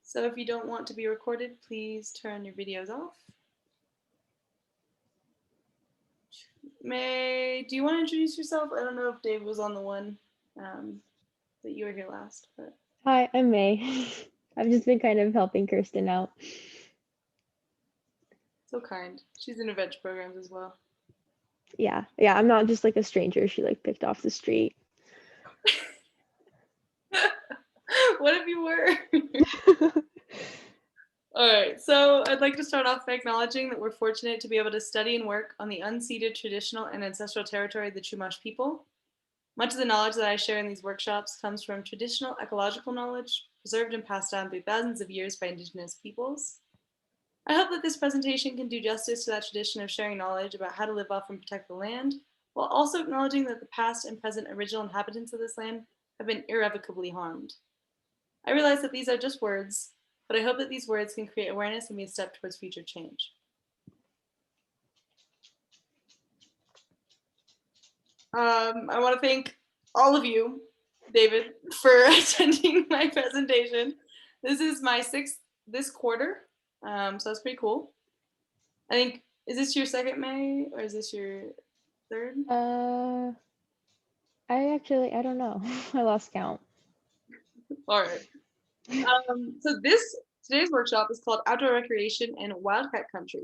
So if you don't want to be recorded, please turn your videos off. Do you want to introduce yourself? I don't know if Dave was on the one that you were here last, but. Hi, I'm May. I've just been kind of helping Kirsten out. So kind. She's in adventure programs as well. Yeah, I'm not just like a stranger she like picked off the street. What if you were? All right, so I'd like to start off by acknowledging that we're fortunate to be able to study and work on the unceded traditional and ancestral territory of the Chumash people. Much of the knowledge that I share in these workshops comes from traditional ecological knowledge preserved and passed down through thousands of years by Indigenous peoples. I hope that this presentation can do justice to that tradition of sharing knowledge about how to live off and protect the land, while also acknowledging that the past and present original inhabitants of this land have been irrevocably harmed. I realize that these are just words, but I hope that these words can create awareness and be a step towards future change. I want to thank all of you, David, for attending my presentation. This is my sixth this quarter, so that's pretty cool. I think, is this your second May or is this your third? I don't know. I lost count. All right. So today's workshop is called Outdoor Recreation in Wildcat Country.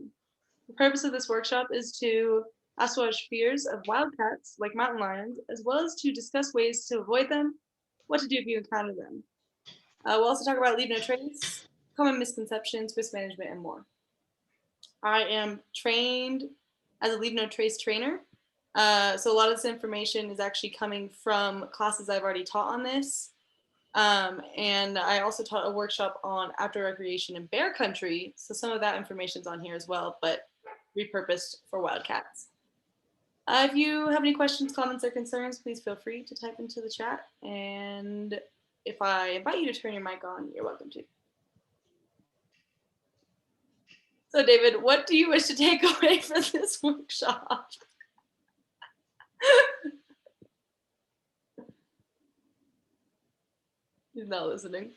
The purpose of this workshop is to assuage fears of wildcats, like mountain lions, as well as to discuss ways to avoid them, what to do if you encounter them. We'll also talk about leave no trace, common misconceptions, risk management, and more. I am trained as a leave no trace trainer. So a lot of this information is actually coming from classes I've already taught on this. And I also taught a workshop on outdoor recreation in bear country. So some of that information is on here as well, but repurposed for wildcats. If you have any questions, comments, or concerns, please feel free to type into the chat. And if I invite you to turn your mic on, you're welcome to. So David, what do you wish to take away from this workshop? He's not listening.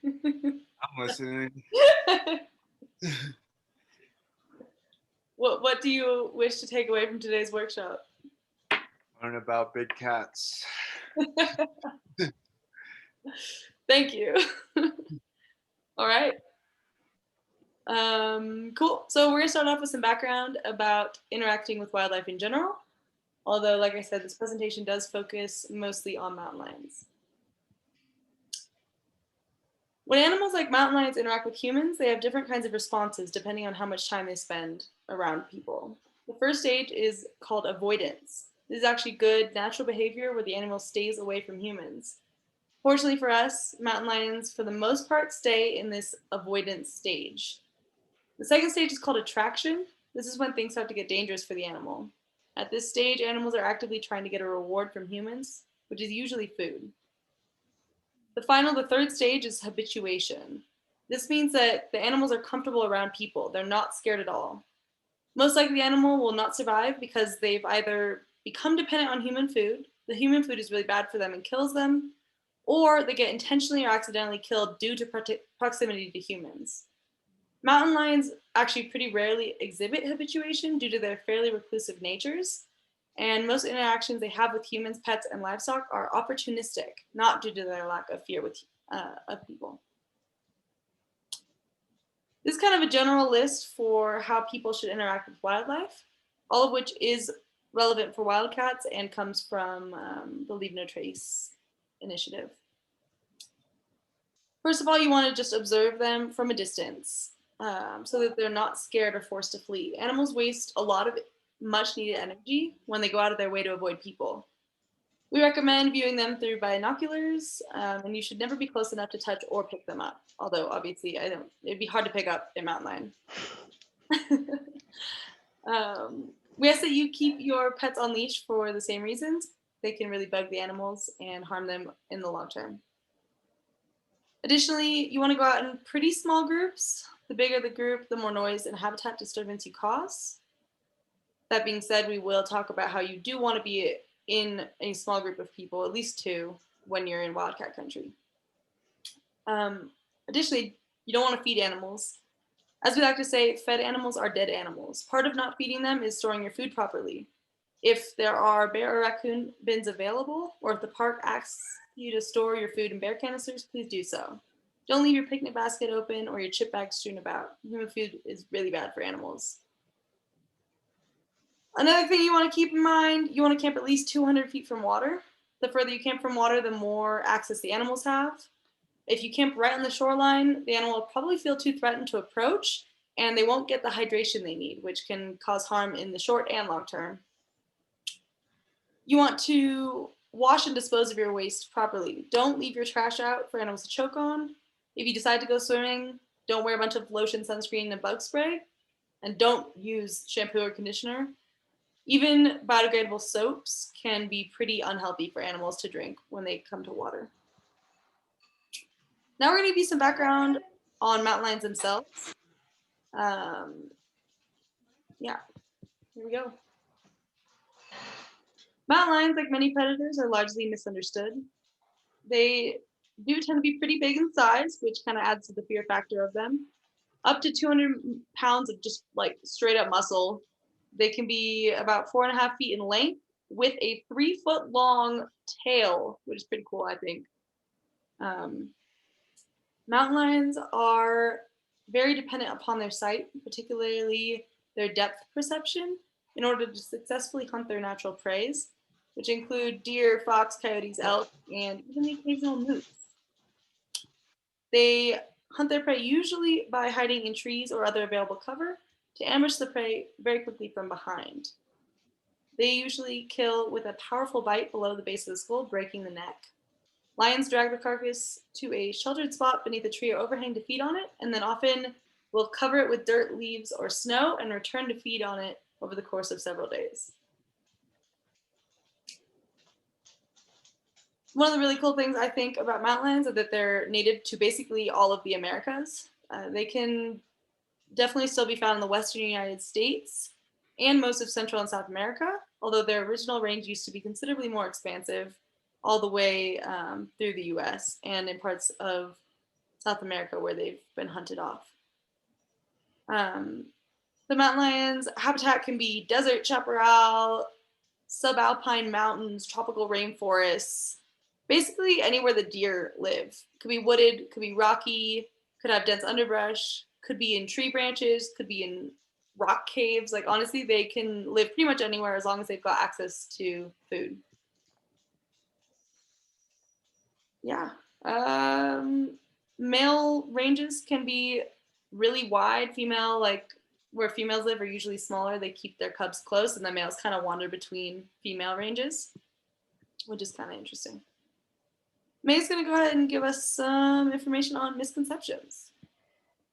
I'm listening. What do you wish to take away from today's workshop? Learn about big cats. Thank you. All right. Cool. So we're gonna start off with some background about interacting with wildlife in general. Although, like I said, this presentation does focus mostly on mountain lions. When animals like mountain lions interact with humans, they have different kinds of responses depending on how much time they spend around people. The first stage is called avoidance. This is actually good natural behavior where the animal stays away from humans. Fortunately for us, mountain lions, for the most part, stay in this avoidance stage. The second stage is called attraction. This is when things start to get dangerous for the animal. At this stage, animals are actively trying to get a reward from humans, which is usually food. The third stage is habituation. This means that the animals are comfortable around people. They're not scared at all. Most likely the animal will not survive because they've either become dependent on human food, the human food is really bad for them and kills them, or they get intentionally or accidentally killed due to proximity to humans. Mountain lions actually pretty rarely exhibit habituation due to their fairly reclusive natures, and most interactions they have with humans, pets, and livestock are opportunistic, not due to their lack of fear of people. This is kind of a general list for how people should interact with wildlife, all of which is relevant for wildcats and comes from the Leave No Trace initiative. First of all, you want to just observe them from a distance so that they're not scared or forced to flee. Animals waste a lot of much needed energy when they go out of their way to avoid people. We recommend viewing them through binoculars, and you should never be close enough to touch or pick them up. Although obviously, it'd be hard to pick up a mountain lion. We ask that you keep your pets on leash for the same reasons. They can really bug the animals and harm them in the long term. Additionally, you want to go out in pretty small groups. The bigger the group, the more noise and habitat disturbance you cause. That being said, we will talk about how you do want to be in a small group of people, at least two, when you're in wildcat country. Additionally, you don't want to feed animals. As we like to say, fed animals are dead animals. Part of not feeding them is storing your food properly. If there are bear or raccoon bins available, or if the park asks you to store your food in bear canisters, please do so. Don't leave your picnic basket open or your chip bag strewn about. Human food is really bad for animals. Another thing you want to keep in mind, you want to camp at least 200 feet from water. The further you camp from water, the more access the animals have. If you camp right on the shoreline, the animal will probably feel too threatened to approach, and they won't get the hydration they need, which can cause harm in the short and long term. You want to wash and dispose of your waste properly. Don't leave your trash out for animals to choke on. If you decide to go swimming, don't wear a bunch of lotion, sunscreen, and bug spray, and don't use shampoo or conditioner. Even biodegradable soaps can be pretty unhealthy for animals to drink when they come to water. Now we're going to give you some background on mountain lions themselves. Yeah, here we go. Mountain lions, like many predators, are largely misunderstood. They do tend to be pretty big in size, which kind of adds to the fear factor of them. Up to 200 pounds of just like straight up muscle. They can be about 4.5 feet in length with a 3-foot long tail, which is pretty cool, I think. Mountain lions are very dependent upon their sight, particularly their depth perception, in order to successfully hunt their natural prey, which include deer, fox, coyotes, elk, and even the occasional moose. They hunt their prey usually by hiding in trees or other available cover to ambush the prey very quickly from behind. They usually kill with a powerful bite below the base of the skull, breaking the neck. Lions drag the carcass to a sheltered spot beneath a tree or overhang to feed on it, and then often will cover it with dirt, leaves, or snow and return to feed on it over the course of several days. One of the really cool things I think about mountain lions is that they're native to basically all of the Americas. They can definitely still be found in the western United States and most of Central and South America, although their original range used to be considerably more expansive all the way through the US and in parts of South America where they've been hunted off. The mountain lion's habitat can be desert, chaparral, subalpine mountains, tropical rainforests, basically anywhere the deer live. Could be wooded, could be rocky, could have dense underbrush, could be in tree branches, could be in rock caves. Like honestly, they can live pretty much anywhere as long as they've got access to food. Yeah. Male ranges can be really wide. Female, like where females live, are usually smaller. They keep their cubs close, and the males kind of wander between female ranges, which is kind of interesting. May's going to go ahead and give us some information on misconceptions.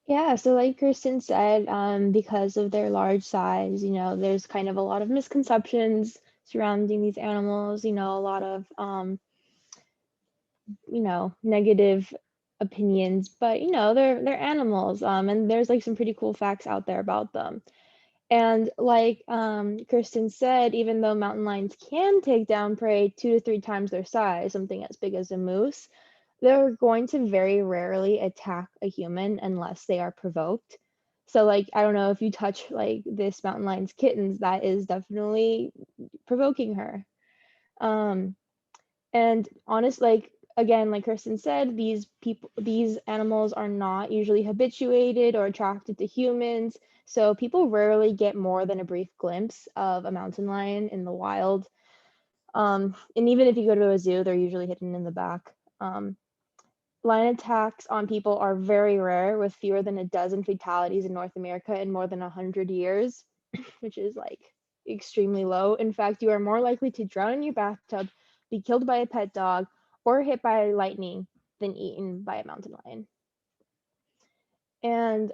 Yeah, so like Kirsten said, because of their large size, there's kind of a lot of misconceptions surrounding these animals, a lot of, negative opinions, but they're animals, and there's like some pretty cool facts out there about them. And like Kirsten said, even though mountain lions can take down prey 2 to 3 times their size, something as big as a moose, they're going to very rarely attack a human unless they are provoked. So like, I don't know, if you touch like this mountain lion's kittens, that is definitely provoking her. And honest, like again, like Kirsten said, these animals are not usually habituated or attracted to humans. So people rarely get more than a brief glimpse of a mountain lion in the wild. And even if you go to a zoo, they're usually hidden in the back. Lion attacks on people are very rare, with fewer than a dozen fatalities in North America in more than 100 years, which is like extremely low. In fact, you are more likely to drown in your bathtub, be killed by a pet dog, or hit by lightning than eaten by a mountain lion. And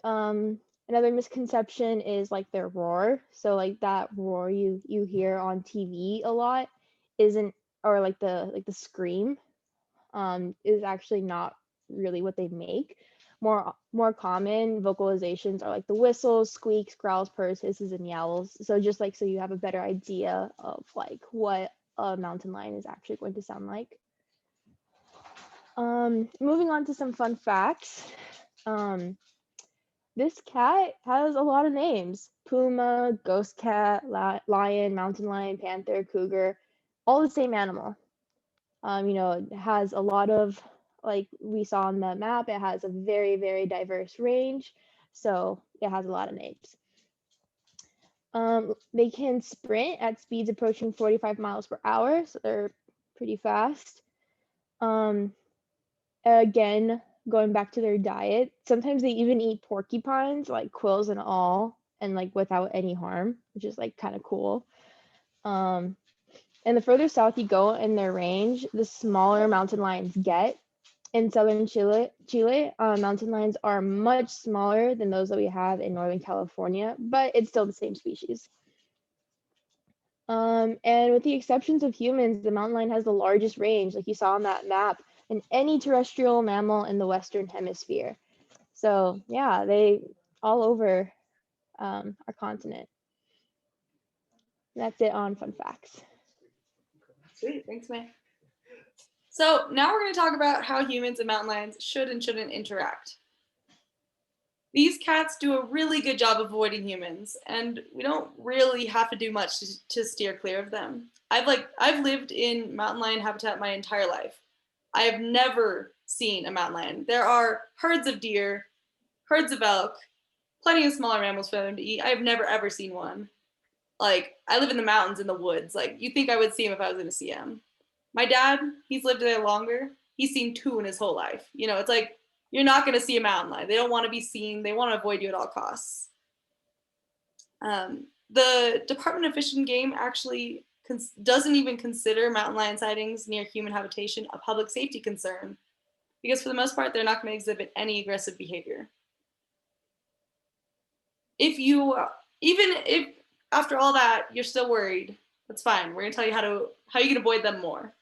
another misconception is like their roar. So like that roar you hear on TV a lot isn't, or like the scream is actually not really what they make. More common vocalizations are like the whistles, squeaks, growls, purrs, hisses, and yowls. So just like so you have a better idea of like what a mountain lion is actually going to sound like. Moving on to some fun facts. This cat has a lot of names: puma, ghost cat, lion, mountain lion, panther, cougar, all the same animal. It has a lot of, like we saw on the map, it has a very, very diverse range. So it has a lot of names. They can sprint at speeds approaching 45 miles per hour, so they're pretty fast. Again, going back to their diet, sometimes they even eat porcupines, like quills and all, and like without any harm, which is like kind of cool. And the further south you go in their range, the smaller mountain lions get. In southern Chile, mountain lions are much smaller than those that we have in Northern California, but it's still the same species. And with the exceptions of humans, the mountain lion has the largest range, like you saw on that map, than any terrestrial mammal in the Western Hemisphere. So yeah, they all over our continent. That's it on fun facts. Sweet, thanks, May. So now we're going to talk about how humans and mountain lions should and shouldn't interact. These cats do a really good job of avoiding humans, and we don't really have to do much to steer clear of them. I've lived in mountain lion habitat my entire life. I have never seen a mountain lion. There are herds of deer, herds of elk, plenty of smaller mammals for them to eat. I have never ever seen one. Like, I live in the mountains in the woods. Like, you think I would see him if I was going to see him. My dad, he's lived there longer. He's seen 2 in his whole life. It's like, you're not going to see a mountain lion. They don't want to be seen. They want to avoid you at all costs. The Department of Fish and Game actually doesn't even consider mountain lion sightings near human habitation a public safety concern, because for the most part, they're not going to exhibit any aggressive behavior. Even if after all that you're still worried, that's fine. We're going to tell you how you can avoid them more.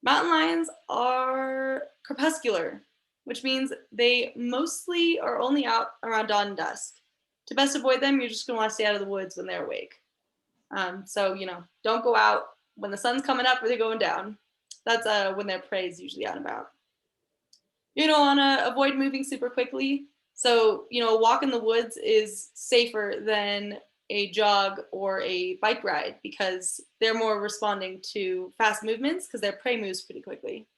Mountain lions are crepuscular, which means they mostly are only out around dawn and dusk. To best avoid them, you're just going to want to stay out of the woods when they're awake. So, don't go out when the sun's coming up or they're going down. That's when their prey is usually out and about. You're going to want to avoid moving super quickly. So, a walk in the woods is safer than a jog or a bike ride, because they're more responding to fast movements because their prey moves pretty quickly.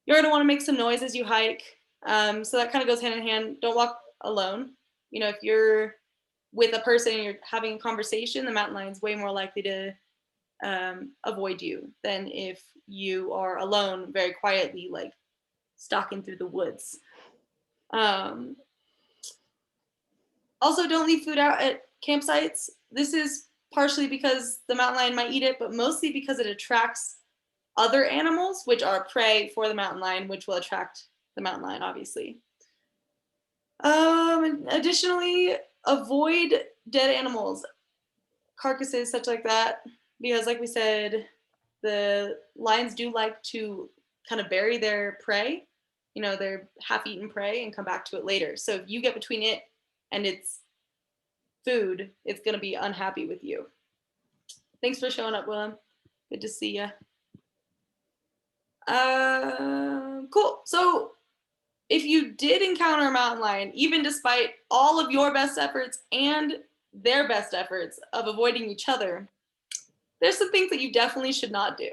You're going to want to make some noise as you hike. So that kind of goes hand in hand. Don't walk alone. If you're with a person and you're having a conversation, the mountain lion's way more likely to avoid you than if you are alone very quietly, like stalking through the woods. Also, don't leave food out at campsites. This is partially because the mountain lion might eat it, but mostly because it attracts other animals, which are prey for the mountain lion, which will attract the mountain lion, obviously. Additionally, avoid dead animals, carcasses, such like that, because like we said, the lions do like to kind of bury their prey, their half-eaten prey, and come back to it later. So if you get between it and its food, it's going to be unhappy with you. Thanks for showing up, Willem. Good to see you. Cool. So if you did encounter a mountain lion, even despite all of your best efforts and their best efforts of avoiding each other, there's some things that you definitely should not do.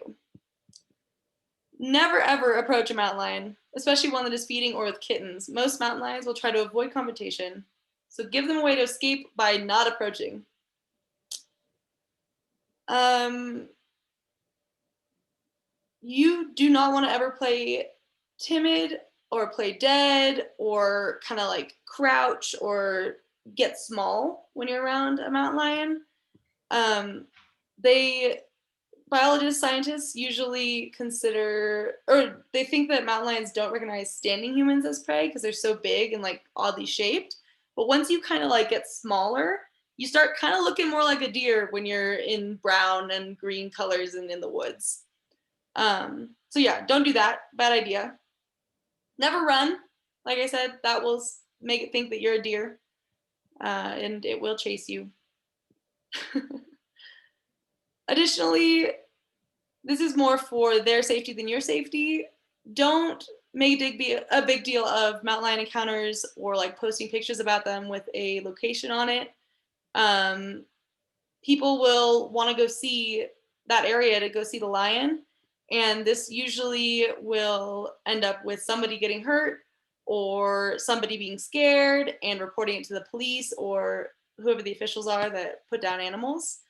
Never ever approach a mountain lion, especially one that is feeding or with kittens. Most mountain lions will try to avoid confrontation, so give them a way to escape by not approaching. You do not want to ever play timid or play dead or kind of like crouch or get small when you're around a mountain lion. Biologists, scientists usually consider, or they think that mountain lions don't recognize standing humans as prey because they're so big and like oddly shaped. But once you kind of like get smaller, you start kind of looking more like a deer when you're in brown and green colors and in the woods. So yeah, don't do that. Bad idea. Never run. Like I said, that will make it think that you're a deer, and it will chase you. Additionally, this is more for their safety than your safety. don't make a big deal of mountain lion encounters or like posting pictures about them with a location on it. People will want to go see that area to go see the lion, and this usually will end up with somebody getting hurt or somebody being scared and reporting it to the police or whoever the officials are that put down animals,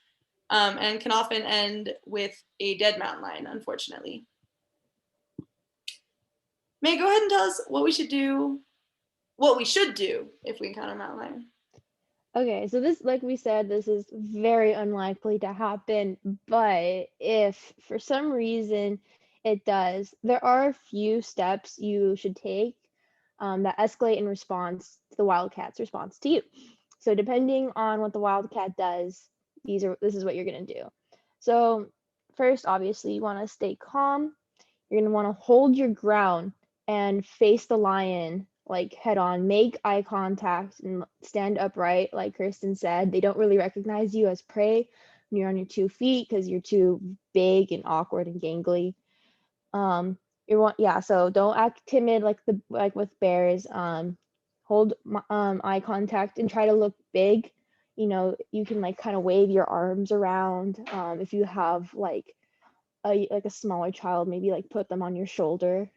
and can often end with a dead mountain lion, unfortunately. May, go ahead and tell us what we should do if we encounter a mountain lion. Okay, so this, like we said, this is very unlikely to happen, but if for some reason it does, there are a few steps you should take that escalate in response to the wildcat's response to you. So depending on what the wildcat does, this is what you're gonna do. So first, obviously, you want to stay calm. You're gonna want to hold your ground and face the lion like head on. Make eye contact and stand upright, like Kirsten said. They don't really recognize you as prey when you're on your 2 feet because you're too big and awkward and gangly. So don't act timid like with bears. Hold eye contact and try to look big. You know, you can like kind of wave your arms around. If you have like a smaller child, maybe like put them on your shoulder.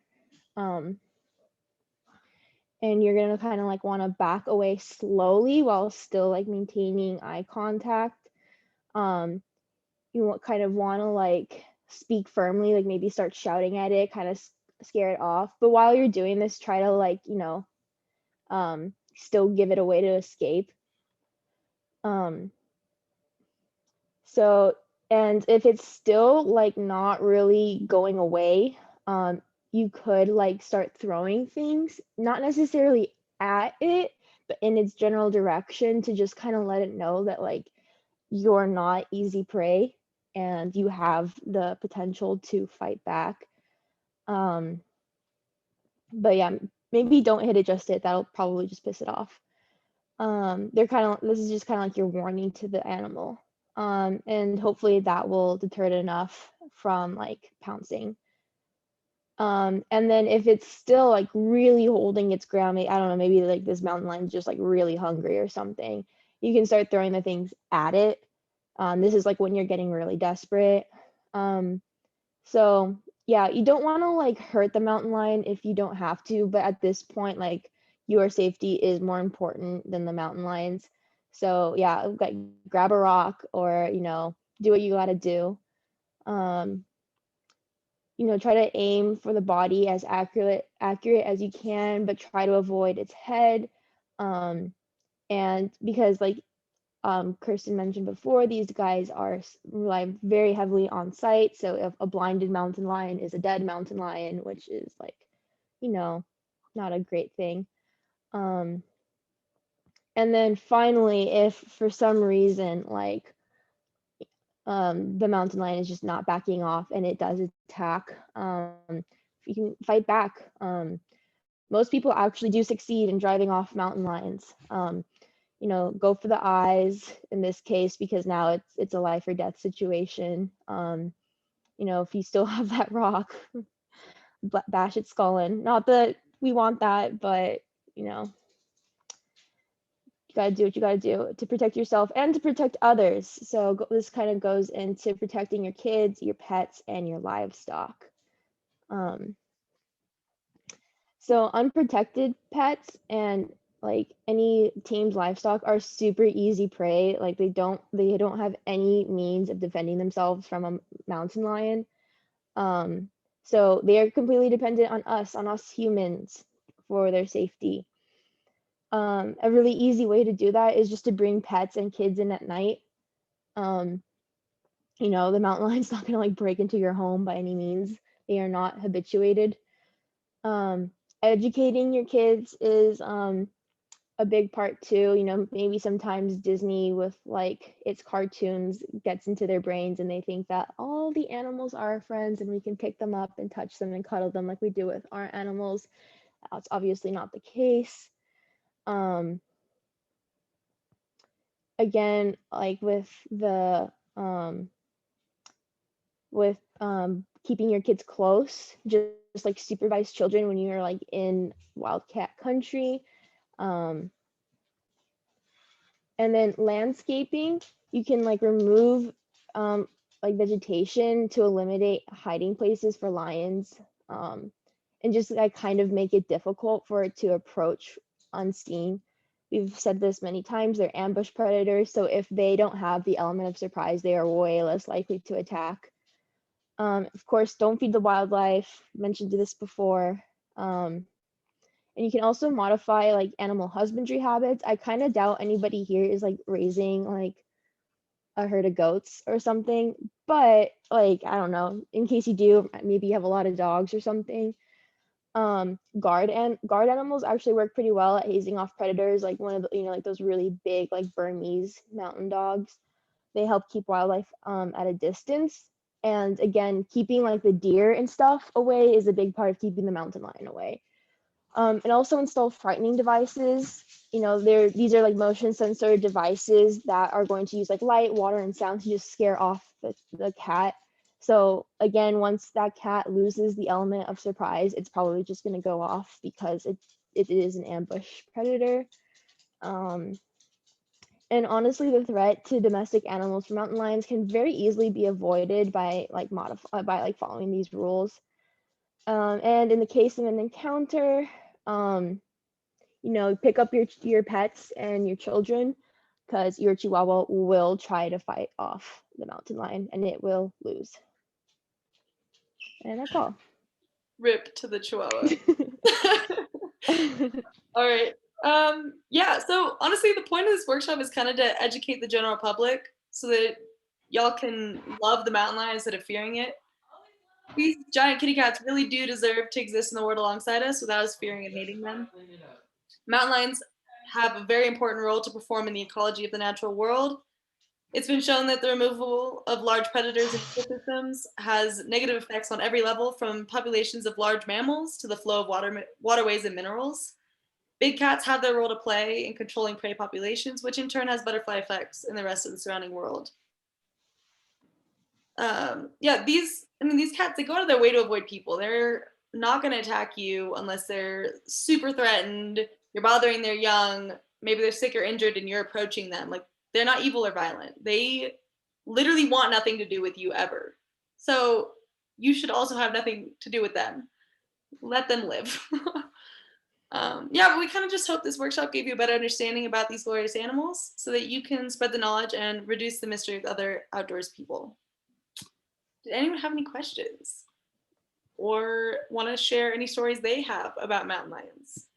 And you're gonna kind of like want to back away slowly while still like maintaining eye contact. You kind of want to like speak firmly, like maybe start shouting at it, kind of scare it off. But while you're doing this, try to like, still give it a way to escape. So, and if it's still like not really going away, you could like start throwing things, not necessarily at it, but in its general direction to just kind of let it know that like you're not easy prey and you have the potential to fight back. But yeah, maybe don't hit it just yet. That'll probably just piss it off. This is just kind of like your warning to the animal. And hopefully that will deter it enough from like pouncing. And then if it's still like really holding its ground, I don't know, maybe like this mountain lion's just like really hungry or something, you can start throwing the things at it. This is like when you're getting really desperate. So yeah, you don't want to like hurt the mountain lion if you don't have to, but at this point, like your safety is more important than the mountain lions. So yeah, like grab a rock or do what you gotta do. Try to aim for the body as accurate as you can, but try to avoid its head. And because like Kirsten mentioned before, these guys rely very heavily on sight. So if a blinded mountain lion is a dead mountain lion, which is like, not a great thing. And then finally, if for some reason like the mountain lion is just not backing off and it does attack, you can fight back. Most people actually do succeed in driving off mountain lions. Go for the eyes in this case because now it's a life or death situation. If you still have that rock, bash its skull in. Not that we want that, but you gotta do what you gotta do to protect yourself and to protect others. So this kind of goes into protecting your kids, your pets, and your livestock. So unprotected pets and like any tamed livestock are super easy prey. Like they don't have any means of defending themselves from a mountain lion. So they are completely dependent on us humans for their safety. A really easy way to do that is just to bring pets and kids in at night. The mountain lion's not gonna like break into your home by any means. They are not habituated. Educating your kids is a big part too. Maybe sometimes Disney with like its cartoons gets into their brains and they think that all the animals are our friends and we can pick them up and touch them and cuddle them like we do with our animals. That's obviously not the case. Again, like with the keeping your kids close, just like supervise children when you're like in wildcat country. Um, and then landscaping, you can like remove like vegetation to eliminate hiding places for lions, and just like kind of make it difficult for it to approach unseen. We've said this many times, they're ambush predators, so if they don't have the element of surprise, they are way less likely to attack. Of course, don't feed the wildlife, mentioned this before. And you can also modify like animal husbandry habits. I kind of doubt anybody here is like raising like a herd of goats or something, but like, I don't know, in case you do, maybe you have a lot of dogs or something. Guard animals actually work pretty well at hazing off predators, like one of the, like those really big like Burmese mountain dogs. They help keep wildlife at a distance. And again, keeping like the deer and stuff away is a big part of keeping the mountain lion away. And also install frightening devices. These are like motion sensor devices that are going to use like light, water, and sound to just scare off the cat. So again, once that cat loses the element of surprise, it's probably just going to go off because it is an ambush predator. And honestly, the threat to domestic animals from mountain lions can very easily be avoided by following these rules. And in the case of an encounter, pick up your pets and your children, because your Chihuahua will try to fight off the mountain lion and it will lose. And that's all. Rip to the Chihuahua. All right. Yeah, so honestly, the point of this workshop is kind of to educate the general public so that y'all can love the mountain lion instead of fearing it. These giant kitty cats really do deserve to exist in the world alongside us without us fearing and hating them. Mountain lions have a very important role to perform in the ecology of the natural world. It's been shown that the removal of large predators in ecosystems has negative effects on every level, from populations of large mammals to the flow of waterways and minerals. Big cats have their role to play in controlling prey populations, which in turn has butterfly effects in the rest of the surrounding world. These cats, they go out of their way to avoid people. They're not going to attack you unless they're super threatened, you're bothering their young, maybe they're sick or injured and you're approaching them. Like, they're not evil or violent. They literally want nothing to do with you ever. So you should also have nothing to do with them. Let them live. But we kind of just hope this workshop gave you a better understanding about these glorious animals so that you can spread the knowledge and reduce the mystery of other outdoors people. Did anyone have any questions or want to share any stories they have about mountain lions?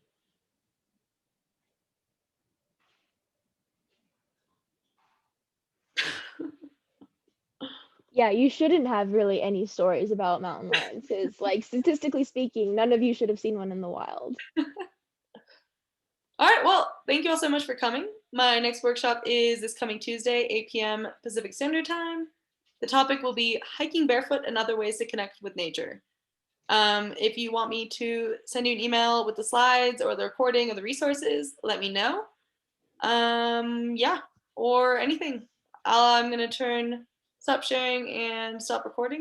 Yeah, you shouldn't have really any stories about mountain lions because, like, statistically speaking, none of you should have seen one in the wild. All right, well, thank you all so much for coming. My next workshop is this coming Tuesday, 8 p.m. Pacific Standard Time. The topic will be hiking barefoot and other ways to connect with nature. If you want me to send you an email with the slides or the recording or the resources, let me know. Or anything. I'm going to stop sharing and stop recording.